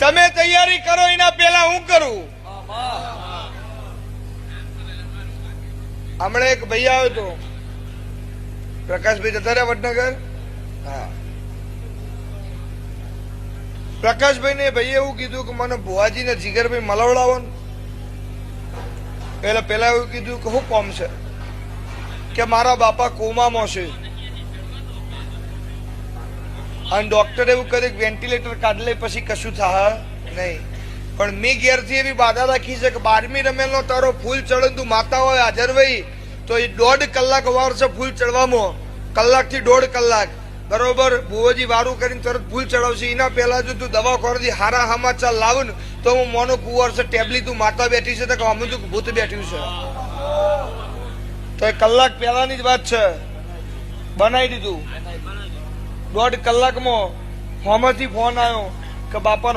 તમે તૈયારી કરો એના પહેલા હું કરું. હમણાં એક ભાઈ આવ્યો હતો, પ્રકાશભાઈ જતા રહ્યા વડનગર. હા, પ્રકાશભાઈ ને ભાઈ એવું કીધું કે મને ભુવાજી ને જીગરભાઈ મળવડાવો ને. એટલે પેલા એવું કીધું કે શું કોમ છે, કે મારા બાપા કોમામાં છે અને ડોક્ટર એવું કહે કે વેન્ટિલેટર કાઢી લે પછી કશું થાય નહીં. પણ મેં ઘેરથી એવી બાધા રાખી છે કે 12મી રમેલનો તારો ફૂલ ચડે તું માતા હોય હાજર ભાઈ તો એ 1.5 કલાક વાર છે ફૂલ ચડવામાં, કલાકથી 1.5 કલાક બરોબર. ભુવોજી વારું કરીને તરત ફૂલ ચડાવશે. એના પહેલા જો તું દવા ખોરથી હારા સમાચાર લાવ ને તો હું મોનો કુંવર છે ટેબલી તું માતા બેઠી છે તો અમે તું ભૂત બેઠ્યું છે. તો એ કલાક પહેલાની જ વાત છે, બનાવી દીધું. 1.5 કલાકમાં હોમાંથી ફોન આવ્યો કે બાપા